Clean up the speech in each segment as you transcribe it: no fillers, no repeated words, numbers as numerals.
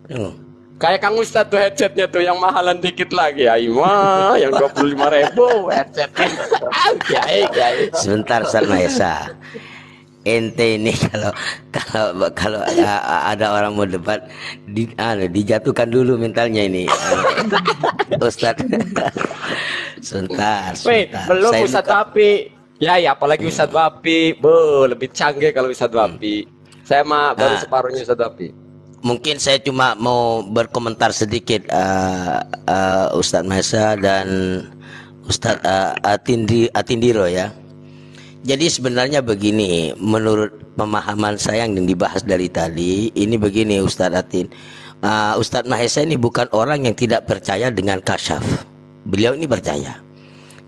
Oh. Kayak Kang Ustadz tuh headsetnya tuh yang mahalan dikit lagi, Aima, yang 25.000 headsetnya. Kiai. Sebentar Ustaz Mahesa. Ente ini kalau kalau ada orang mau debat dijatuhkan dulu mentalnya ini. Ustadz. Sebentar, Weh, sebentar. belum Saya Ustadz buka. Wapi. Ya, apalagi Ustadz Wapi. Lebih canggih kalau Ustadz Wapi. Saya mah baru Ah, separuhnya Ustadz Wapi. mungkin saya cuma mau berkomentar sedikit Ustadz Mahesa dan Ustadz Atindiro ya. Jadi sebenarnya begini, menurut pemahaman saya yang dibahas dari tadi, ini begini Ustadz Atin. Ustadz Mahesa ini bukan orang yang tidak percaya dengan kasyaf. Beliau ini percaya.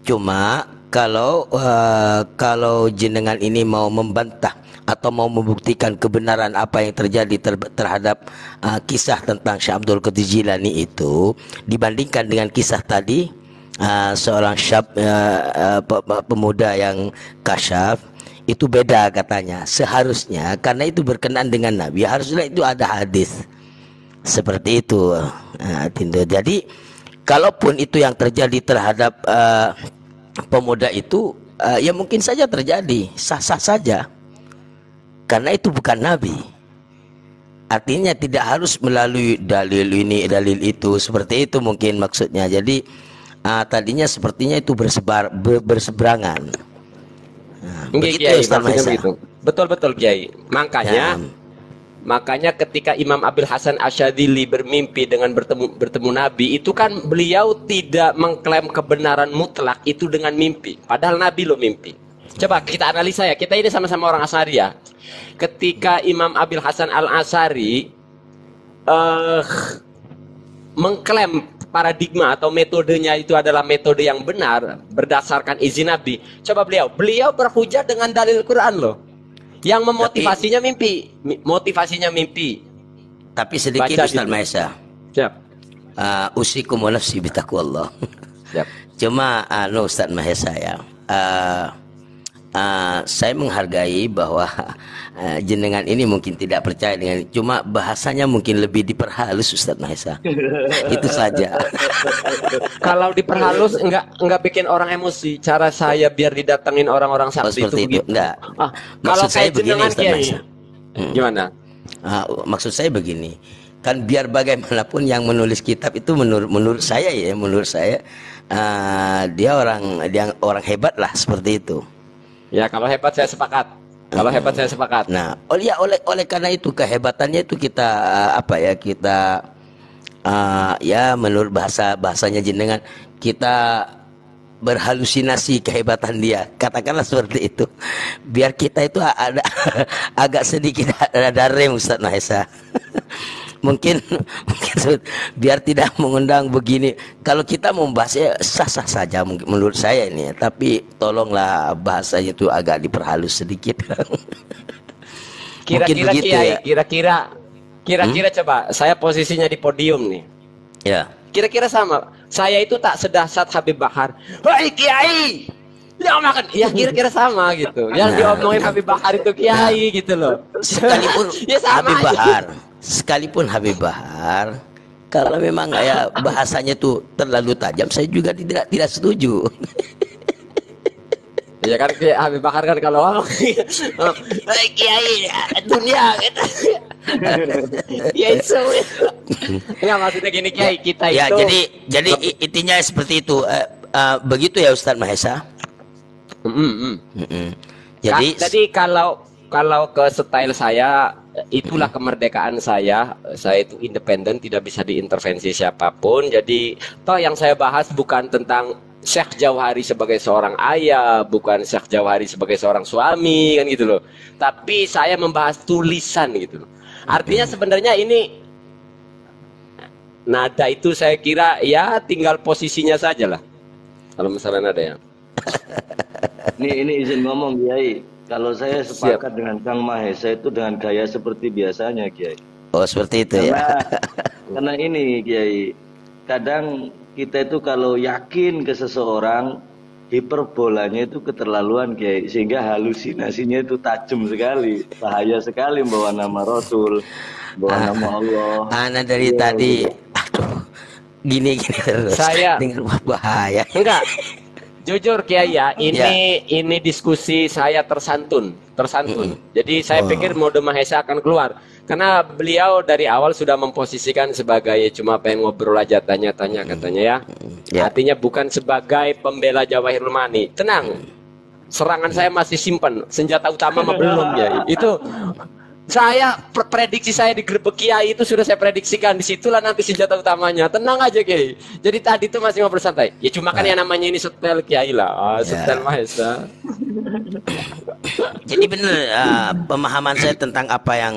Cuma kalau jenengan ini mau membantah atau mau membuktikan kebenaran apa yang terjadi terhadap kisah tentang Syekh Abdul Qadir Jilani itu dibandingkan dengan kisah tadi, seorang pemuda yang kasyaf, itu beda katanya. Seharusnya karena itu berkenaan dengan Nabi, harusnya itu ada hadis seperti itu. Tindo. Jadi kalaupun itu yang terjadi terhadap pemuda itu, ya mungkin saja terjadi, sah-sah saja, karena itu bukan Nabi. Artinya tidak harus melalui dalil ini, dalil itu, seperti itu mungkin maksudnya. Jadi tadinya sepertinya itu berseberangan. Begitu ya Kiai, Ustaz maksudnya Mahesa. begitu. Betul Kiai. Ya, Makanya ketika Imam Abil Hasan Asyadzili bermimpi dengan bertemu Nabi, itu kan beliau tidak mengklaim kebenaran mutlak itu dengan mimpi. Padahal Nabi lo mimpi. Coba kita analisa ya, kita ini sama-sama orang Asy'ari ya. Ketika Imam Abil Hasan Al-Asy'ari mengklaim paradigma atau metodenya itu adalah metode yang benar berdasarkan izin Nabi. Coba beliau berhujah dengan dalil Quran loh. Yang memotivasinya mimpi, motivasinya mimpi. tapi sedikit Baca Ustaz gitu. Mahesa. Siap. Usikum wa nafsi bitaqwallah. Siap. Cuma Ustaz Mahesa ya. Saya menghargai bahwa jenengan ini mungkin tidak percaya dengan, cuma bahasanya mungkin lebih diperhalus Ustaz Mahesa. Itu saja. Kalau diperhalus enggak bikin orang emosi. Cara saya biar didatengin orang-orang sakti itu seperti itu. begitu. Enggak. Kalau Maksud saya kayak begini jenengan Ustaz Kiai. Mahesa. Gimana? Maksud saya begini. Kan biar bagaimanapun yang menulis kitab itu menurut saya dia orang hebat lah, seperti itu. Ya, kalau hebat saya sepakat. Nah, oleh karena itu kehebatannya itu kita kita ya menurut bahasanya jenengan, kita berhalusinasi kehebatan dia, katakanlah seperti itu, biar kita itu ada agak sedikit ada rem Ustaz Mahesa. mungkin biar tidak mengundang begini. Kalau kita membahasnya sah-sah saja menurut saya ini, tapi tolonglah bahasanya itu agak diperhalus sedikit. Mungkin Kira-kira begitu Kiai, ya. kira-kira coba saya posisinya di podium nih. Ya. Kira-kira sama. Saya itu tak sedahsyat Habib Bahar. Hei Kiai, yang makan. Ya kira-kira sama gitu. Yang diomongin Habib Bahar itu Kiai gitu loh. Sekalipun Ya sama Habib aja. Bahar, kalau memang ya bahasanya tuh terlalu tajam, saya juga tidak setuju. Ya kan Habib Bahar kan kalau ngomong, hei Kiai, dunia gitu. Ya itu. Enggak, maksudnya gini Kiai, kita Ya, itu. jadi intinya seperti itu. Begitu ya Ustadz Mahesa. Jadi Kalau ke style saya, itulah kemerdekaan saya. Saya itu independen, tidak bisa diintervensi siapapun. Jadi toh yang saya bahas bukan tentang Syekh Jauhari sebagai seorang ayah, bukan Syekh Jauhari sebagai seorang suami, kan gitu loh. Tapi saya membahas tulisan gitu loh. Artinya sebenarnya ini nada itu saya kira ya tinggal posisinya saja lah. Kalau misalnya nada ya. Ini izin ngomong Kiai. Kalau saya sepakat dengan Kang Mahesa itu dengan gaya seperti biasanya Kiai. oh seperti itu ya. Karena ini Kiai, kadang kita itu kalau yakin ke seseorang hiperbolanya itu keterlaluan Kiai, sehingga halusinasinya itu tajam sekali, bahaya sekali membawa nama Rasul, bawa nama Allah. Ana dari tadi, aduh, gini terus. Saya dengan bahaya. enggak. Jujur Kiai ya, ini diskusi saya tersantun. Jadi saya pikir mode Mahesa akan keluar. Karena beliau dari awal sudah memposisikan sebagai cuma pengen ngobrol aja, tanya-tanya katanya ya. Artinya bukan sebagai pembela Jawahirul Ma'ani. Tenang, serangan saya masih simpan, senjata utama mah belum ya. Itu saya prediksi saya di Grebek Kiai itu sudah saya prediksikan, disitulah nanti senjata utamanya. Tenang aja Kiai. Jadi tadi itu masih ngobrol santai. Ya cuma kan yang namanya ini setel Kiai lah, setel Mahesa. Jadi benar pemahaman saya tentang apa yang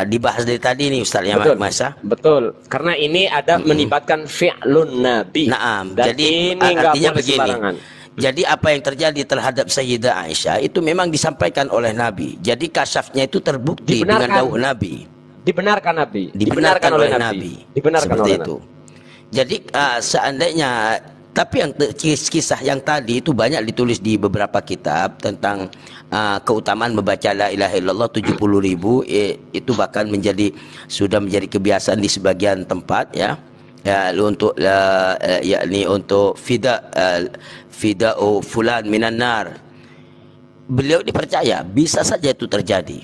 dibahas dari tadi ini Ustaz ya Mahesa. Betul. Karena ini ada melibatkan fi'lun Nabi. Naam. Dan jadi ini artinya boleh begini. sembarangan. Jadi apa yang terjadi terhadap Sayyidah Aisyah itu memang disampaikan oleh Nabi. Jadi kasyafnya itu terbukti dengan dawuh Nabi. Dibenarkan Nabi. Dibenarkan oleh Nabi. Dibenarkan seperti oleh itu. Nabi. Jadi seandainya, tapi yang kisah yang tadi itu banyak ditulis di beberapa kitab tentang keutamaan membaca la ilaha illallah 70.000, itu bahkan sudah menjadi kebiasaan di sebagian tempat ya. Untuk yakni untuk fida'u fulan minan nar. Beliau dipercaya bisa saja itu terjadi.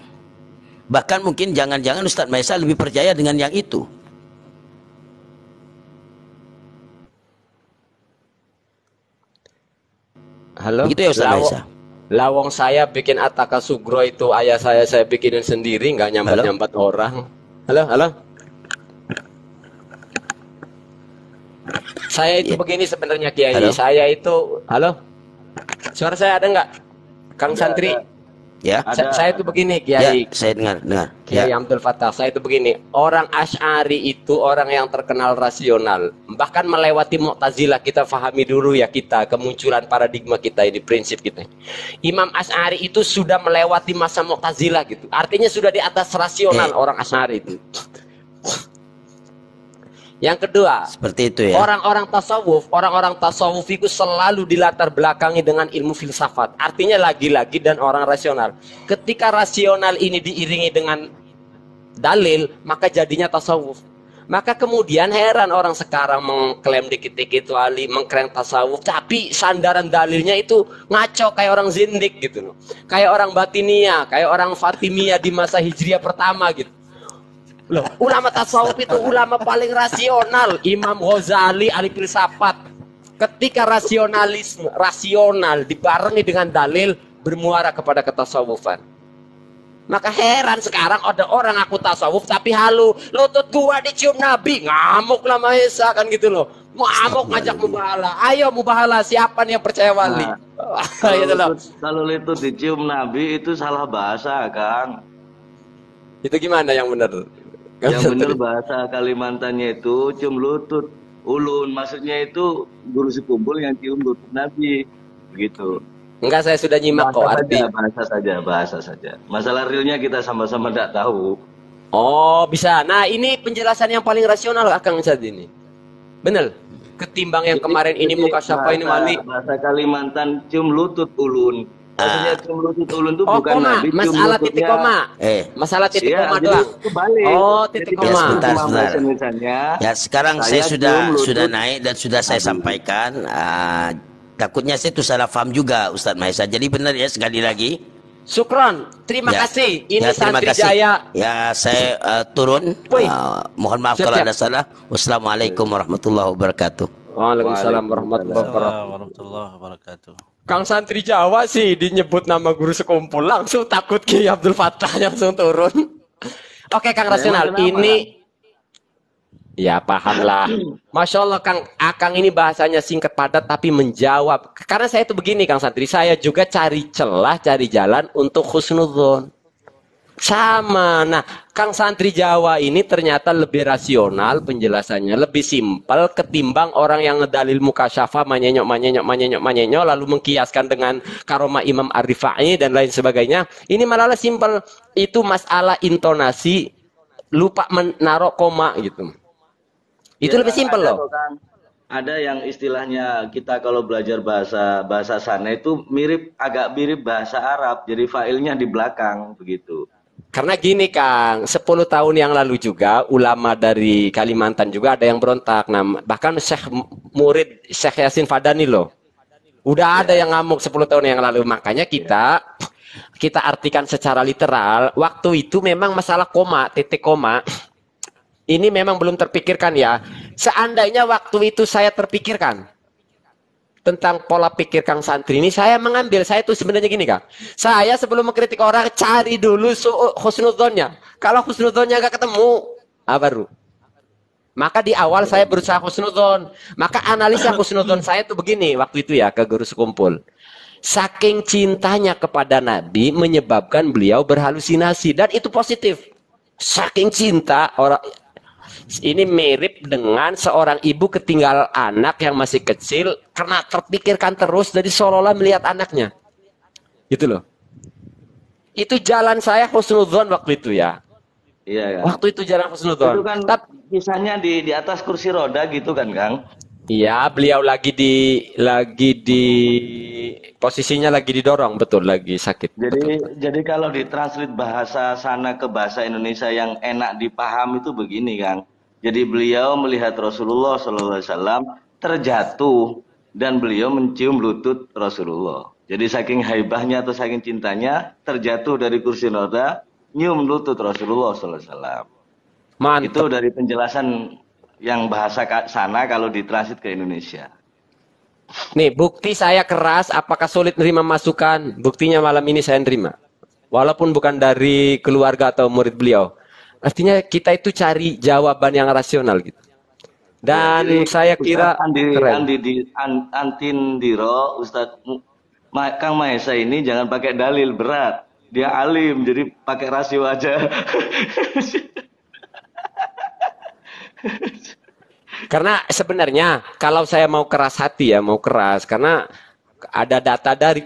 Bahkan mungkin jangan-jangan Ustaz Mahesa lebih percaya dengan yang itu. Halo. Begitu ya Ustaz Mahesa. Lawong saya bikin Ataka Sugro itu ayah saya bikinin sendiri, nggak nyambat-nyambat orang. Halo. Saya itu begini sebenarnya Kiai. Saya itu, halo, suara saya ada nggak, Kang Santri? Ya. Saya itu begini Kiai. Ya, saya dengar. Kiai Abdul Fattah. Saya itu begini. Orang Asy'ari itu orang yang terkenal rasional. Bahkan melewati Mu'tazilah. Kita fahami dulu ya kemunculan paradigma kita ini, prinsip kita. Imam Asy'ari itu sudah melewati masa Mu'tazilah gitu. Artinya sudah di atas rasional orang Asy'ari itu. Yang kedua, seperti itu ya. Orang-orang tasawuf itu selalu dilatar belakangi dengan ilmu filsafat. Artinya lagi-lagi dan orang rasional. Ketika rasional ini diiringi dengan dalil, maka jadinya tasawuf. Maka kemudian heran orang sekarang mengklaim dikit-dikit wali, mengklaim tasawuf, tapi sandaran dalilnya itu ngaco kayak orang zindik gitu loh. Kayak orang Batiniyah, kayak orang Fatimiyah di masa Hijriah pertama gitu. Loh, ulama tasawuf itu ulama paling rasional. Imam Ghazali ahli filsafat. Ketika rasional dibarengi dengan dalil bermuara kepada ketasawufan. Maka heran sekarang ada orang aku tasawuf tapi halu, lutut gua dicium Nabi, ngamuk lah Mahesa kan gitu loh. Ngamuk ngajak mubahala. Ayo mubahala, siapa nih yang percaya wali? Kalau lutut dicium Nabi itu salah bahasa, Kang. Itu gimana yang benar? Yang benar bahasa Kalimantannya itu cium lutut ulun, maksudnya itu guru sekumpul yang cium lutut Nabi, begitu. Enggak, saya sudah nyimak kok arti. Bahasa saja. Masalah realnya kita sama-sama tidak tahu. Oh bisa. Nah ini penjelasan yang paling rasional Kang saat ini. Benar. Ketimbang yang kemarin ini muka siapa ini wali. Bahasa Kalimantan cium lutut ulun. Maksudnya cium lutut ulun itu bukan koma. Nabi, masalah titik koma. Masalah titik koma doang. Oh, titik koma. Ya, sebentar. Ya, sekarang saya sudah naik dan sudah saya sampaikan. Takutnya saya itu salah paham juga Ustaz Mahesa. Jadi benar ya, sekali lagi. Syukron. Terima kasih. Ini Santri Jaya. Ya, saya turun. Mohon maaf kalau ada salah. Wassalamualaikum warahmatullahi wabarakatuh. Waalaikumsalam warahmatullahi wabarakatuh. Kang Santri Jawa sih dinyebut nama guru sekumpul langsung takut Kiai Abdul Fattah langsung turun. Oke Kang Rasional, ini ya paham lah. Masya Allah Kang ini bahasanya singkat padat tapi menjawab. Karena saya itu begini Kang Santri, saya juga cari celah, cari jalan untuk husnudzon. Sama. Nah, Kang Santri Jawa ini ternyata lebih rasional penjelasannya, lebih simpel ketimbang orang yang ngedalil mukasyafa manyenyok lalu mengkiaskan dengan karomah Imam Ar-Rifai dan lain sebagainya. Ini malah simpel. Itu masalah intonasi, lupa menaruh koma gitu. Itu lebih simpel loh. ada yang istilahnya kita kalau belajar bahasa bahasa sana itu agak mirip bahasa Arab. Jadi failnya di belakang begitu. Karena gini Kang, 10 tahun yang lalu juga ulama dari Kalimantan juga ada yang berontak. Nah, bahkan murid Syekh Yasin Fadani loh. Udah ada yang ngamuk 10 tahun yang lalu. Makanya kita artikan secara literal, waktu itu memang masalah koma, titik koma. Ini memang belum terpikirkan ya. Seandainya waktu itu saya terpikirkan tentang pola pikir Kang Santri ini, saya itu sebenarnya gini Kang. Saya sebelum mengkritik orang, cari dulu husnudzonnya. Kalau husnudzonnya gak ketemu, baru. Maka di awal saya berusaha husnudzon. Maka analisa husnudzon saya itu begini waktu itu ya ke guru sekumpul. Saking cintanya kepada Nabi menyebabkan beliau berhalusinasi. Dan itu positif. Saking cinta orang. Ini mirip dengan seorang ibu ketinggal anak yang masih kecil karena terpikirkan terus dari seolah-olah melihat anaknya. Gitu loh. Itu jalan saya husnudzon waktu itu ya. Iya, Waktu itu jalan husnudzon. Itu kan kisahnya di atas kursi roda gitu kan, Kang? Iya, beliau lagi di posisinya lagi didorong, betul, lagi sakit. Jadi kalau ditranslate bahasa sana ke bahasa Indonesia yang enak dipaham itu begini, Kang. Jadi beliau melihat Rasulullah SAW terjatuh dan beliau mencium lutut Rasulullah. Jadi saking haibahnya atau saking cintanya terjatuh dari kursi roda, nyium lutut Rasulullah SAW. Mantap. Itu dari penjelasan yang bahasa sana kalau ditranslate ke Indonesia. Nih, bukti saya keras, apakah sulit nerima masukan? Buktinya malam ini saya nerima. Walaupun bukan dari keluarga atau murid beliau. Artinya kita itu cari jawaban yang rasional gitu. Dan ya, saya kira Antindiro, Ustadz Kang Mahesa ini jangan pakai dalil berat. Dia alim, jadi pakai rasio aja. Karena sebenarnya kalau saya mau keras hati ya, mau keras. Karena ada data dari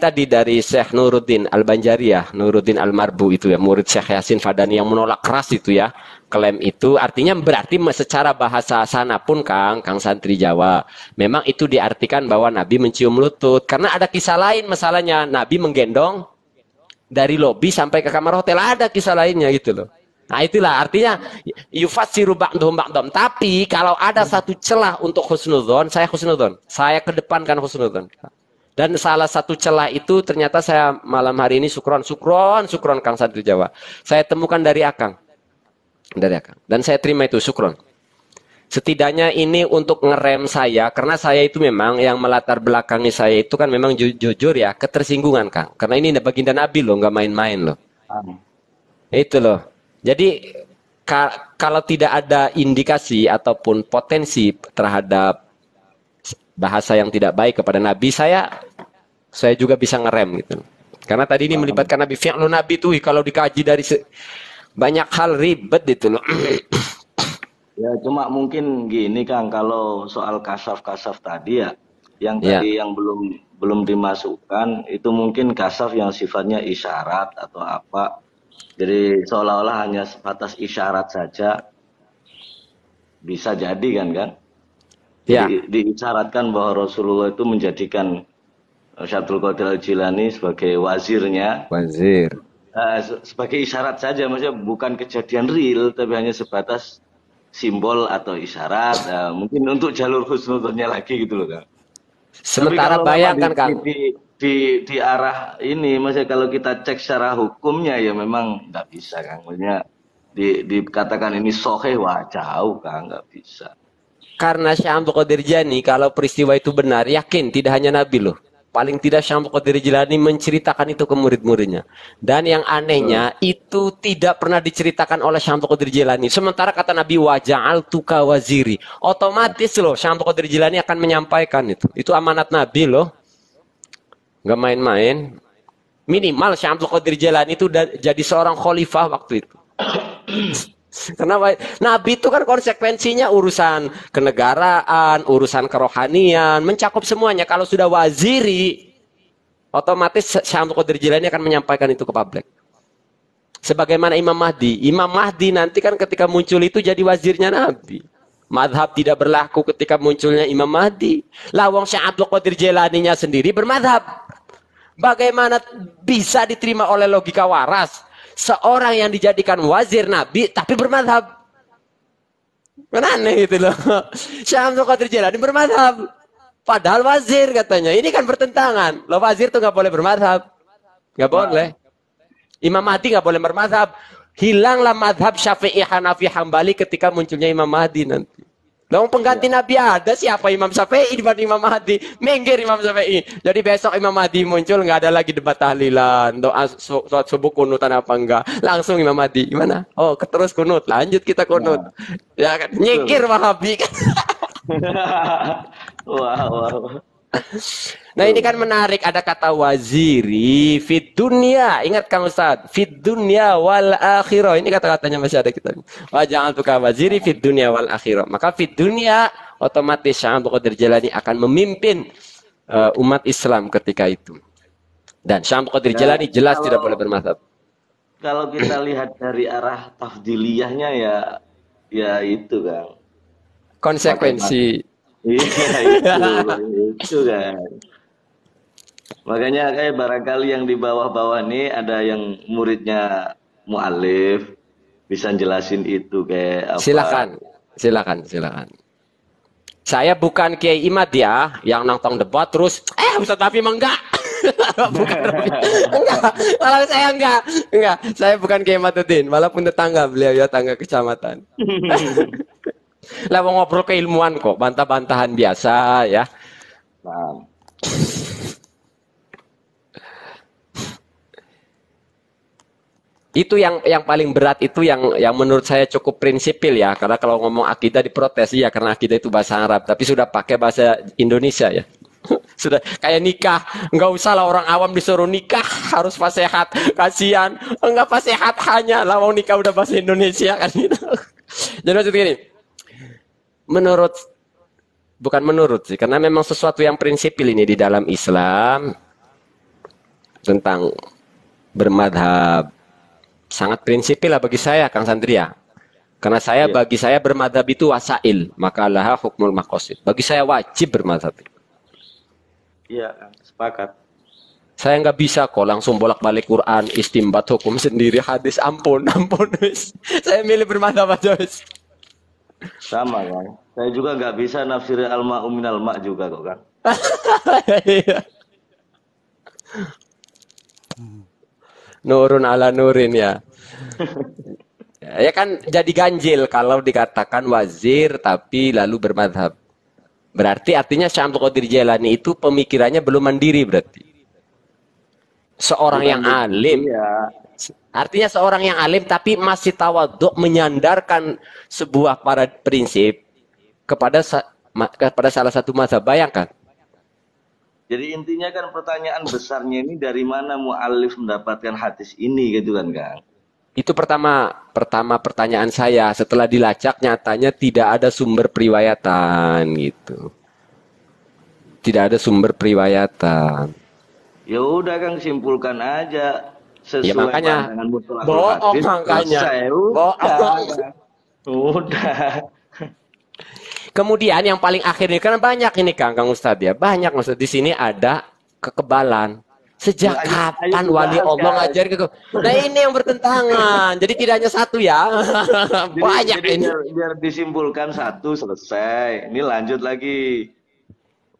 Syekh Nuruddin Al-Banjariyah, Nuruddin Al-Marbu itu ya, murid Syekh Yasin Fadani yang menolak keras itu ya, klaim itu. Artinya berarti secara bahasa sana pun Kang Santri Jawa, memang itu diartikan bahwa Nabi mencium lutut. Karena ada kisah lain masalahnya, Nabi menggendong dari lobi sampai ke kamar hotel, ada kisah lainnya gitu loh. Nah itulah artinya yufassiru ba'dhum ba'dhum. Tapi kalau ada satu celah untuk husnudzon, saya kedepankan husnudzon. Dan salah satu celah itu ternyata saya malam hari ini sukron Kang Santri Jawa. Saya temukan dari Akang. Dan saya terima itu sukron. Setidaknya ini untuk ngerem saya, karena saya itu memang yang melatar belakangi saya itu kan memang jujur ya, ketersinggungan Kang. Karena ini baginda Nabi loh, nggak main-main loh. Itu loh. Jadi kalau tidak ada indikasi ataupun potensi terhadap bahasa yang tidak baik kepada Nabi, saya juga bisa ngerem gitu. Karena tadi ini melibatkan Nabi. Fi'lu Nabi itu kalau dikaji dari banyak hal ribet itu loh. Ya cuma mungkin gini Kang, kalau soal kasaf tadi ya, yang tadi yang belum dimasukkan itu mungkin kasaf yang sifatnya isyarat atau apa. Jadi seolah-olah hanya sebatas isyarat saja, bisa jadi kan? Ya. Diisyaratkan bahwa Rasulullah itu menjadikan Syabdul Qadir Al-Jilani sebagai wazirnya. Sebagai isyarat saja, maksudnya bukan kejadian real, tapi hanya sebatas simbol atau isyarat. Mungkin untuk jalur husnudzonnya lagi gitu loh Kang. Sementara bayangkan Kang. Di arah ini, maksudnya kalau kita cek secara hukumnya ya memang nggak bisa Kang. Maksudnya dikatakan ini sahih, wah jauh Kang, nggak bisa. Karena Syekh Abdul Qadir Jilani kalau peristiwa itu benar, yakin tidak hanya Nabi loh. Paling tidak Syekh Abdul Qadir Jilani menceritakan itu ke murid-muridnya. Dan yang anehnya itu tidak pernah diceritakan oleh Syekh Abdul Qadir Jilani. Sementara kata Nabi waja'altuka waziri. Otomatis loh Syekh Abdul Qadir Jilani akan menyampaikan itu. Itu amanat Nabi loh. Nggak main-main. Minimal Syekh Abdul Qadir Jilani itu jadi seorang khalifah waktu itu. Kenapa? Nabi itu kan konsekuensinya urusan kenegaraan, urusan kerohanian, mencakup semuanya. Kalau sudah waziri, otomatis Syekh Abdul Qadir Jilani akan menyampaikan itu ke publik. Sebagaimana Imam Mahdi. Imam Mahdi nanti kan ketika muncul itu jadi wazirnya Nabi. Madhab tidak berlaku ketika munculnya Imam Mahdi. Lawang Syekh Abdul Qadir Jailaninya sendiri bermadhab. Bagaimana bisa diterima oleh logika waras seorang yang dijadikan wazir Nabi tapi bermadhab? Kan aneh gitu loh. Syekh Abdul Qadir Jailani bermadhab. Padahal wazir katanya. Ini kan bertentangan. Loh, wazir tuh nggak boleh bermadhab. Nggak boleh. Imam Mahdi nggak boleh bermadhab. Hilanglah madhab Syafi'i, Hanafi, Hambali ketika munculnya Imam Mahdi nanti. Lalu pengganti Nabi ada, siapa Imam Syafi'i dibanding Imam Mahdi? Minggir Imam Syafi'i. Jadi besok Imam Mahdi muncul, nggak ada lagi debat tahlilan, doa sholat subuh kunutan apa enggak. Langsung Imam Mahdi. Gimana? Oh, terus kunut. Lanjut kita kunut. Ya kan? Nyingkir Wahabi kan. Wow. Nah ini kan menarik, ada kata waziri fit dunia. Ingat Kang Ustaz, fit dunia wal akhirah. Ini kata-katanya masih ada kita. Wa jangan tukar waziri fit dunia wal akhirah. Maka fit dunia otomatis Syekh Abdul Qadir Jailani akan memimpin umat Islam ketika itu. Dan Syekh Abdul Qadir Jailani jelas tidak boleh bermadzhab. Kalau kita lihat dari arah tafdiliyahnya ya itu kan. Konsekuensi. Iya itu kan. Makanya kayak barangkali yang di bawah-bawah nih ada yang muridnya mu'alif bisa jelasin itu kayak apa. Silakan. Saya bukan Kiai Imad ya, yang nonton debat terus Ustaz Nafi enggak. Bukan enggak. Malah saya enggak. Saya bukan Kiai Matuddin, walaupun tetangga beliau ya, tangga kecamatan. Lah ngobrol keilmuan kok, bantah-bantahan biasa ya. Nah. Itu yang paling berat, itu yang menurut saya cukup prinsipil ya, karena kalau ngomong akidah diprotes ya, karena akidah itu bahasa Arab, tapi sudah pakai bahasa Indonesia ya. Sudah kayak nikah, enggak usah lah orang awam disuruh nikah harus fasihat, kasihan, enggak fasihat hanya lah mau nikah udah bahasa Indonesia kan gitu. Jadi maksud gini, bukan menurut sih, karena memang sesuatu yang prinsipil ini di dalam Islam tentang bermadhab sangat prinsipil lah bagi saya, Kang Sandria. Karena bagi saya bermadhab itu wasail, maka laha hukmul maqasid. Bagi saya wajib bermadhab. Iya, sepakat. Saya nggak bisa kok langsung bolak-balik Quran, istimbat hukum sendiri, hadis, ampun. Saya milih bermadhab aja. Sama kan. Saya juga nggak bisa nafsir al-ma'u minal ma' juga kok kan. Nurun ala nurin ya. Ya kan jadi ganjil kalau dikatakan wazir tapi lalu bermadhab. Berarti artinya Syekh Abdul Qadir Jailani itu pemikirannya belum mandiri berarti. Seorang yang alim. Artinya seorang yang alim tapi masih tawadhu menyandarkan sebuah pada prinsip kepada salah satu mazhab. Bayangkan. Jadi intinya kan pertanyaan besarnya ini dari mana mu'alif mendapatkan hadis ini gitu kan Kang? Itu pertama pertanyaan saya. Setelah dilacak nyatanya tidak ada sumber periwayatan gitu. Tidak ada sumber periwayatan. Ya udah Kang, simpulkan aja sesuai ya, makanya pandangan mutolak bohong hadis. Makanya. Udah. Kemudian yang paling akhir ini kan banyak ini Kang Ustadz ya. Banyak maksud di sini ada kekebalan. Sejak kapan wali Allah ngajar ke? Nah ini yang bertentangan. Jadi tidak hanya satu ya. Banyak jadi ini. Biar disimpulkan satu selesai. Ini lanjut lagi.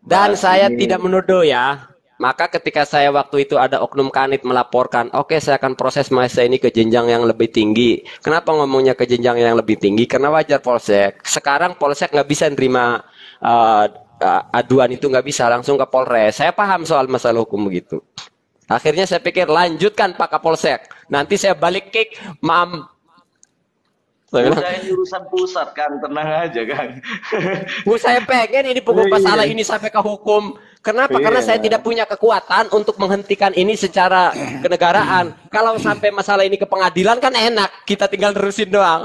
Dan saya tidak menuduh ya. Maka ketika saya waktu itu ada oknum kanit melaporkan, oke saya akan proses masa ini ke jenjang yang lebih tinggi. Kenapa ngomongnya ke jenjang yang lebih tinggi? Karena wajar Polsek. Sekarang Polsek nggak bisa nerima aduan itu, nggak bisa langsung ke Polres. Saya paham soal masalah hukum begitu. Akhirnya saya pikir lanjutkan Pak Kapolsek. Nanti saya balik kick, mam. Udah ini urusan pusat kan, tenang aja kan. Saya pengen ini pokok masalah ini sampai ke hukum. Kenapa? Karena saya tidak punya kekuatan untuk menghentikan ini secara kenegaraan. Kalau sampai masalah ini ke pengadilan kan enak, kita tinggal terusin doang.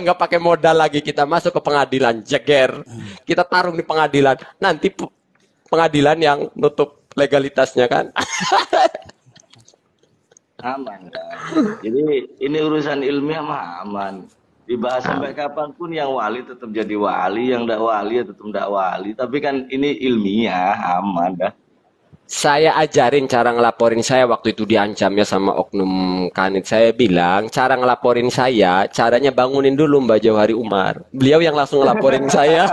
Nggak pakai modal lagi, kita masuk ke pengadilan, jeger. Kita tarung di pengadilan. Nanti pengadilan yang nutup legalitasnya kan. Aman kan. Jadi ini urusan ilmiah mah aman. Dibahas sampai kapanpun yang wali tetap jadi wali, yang ndak wali ya tetap ndak wali. Tapi kan ini ilmiah, aman dah. Saya ajarin cara ngelaporin saya waktu itu diancamnya sama oknum kanit. Saya bilang, cara ngelaporin saya, caranya bangunin dulu Mbak Jauhari Umar. Beliau yang langsung ngelaporin saya.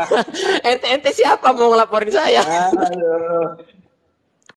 Ente siapa mau ngelaporin saya? Aduh.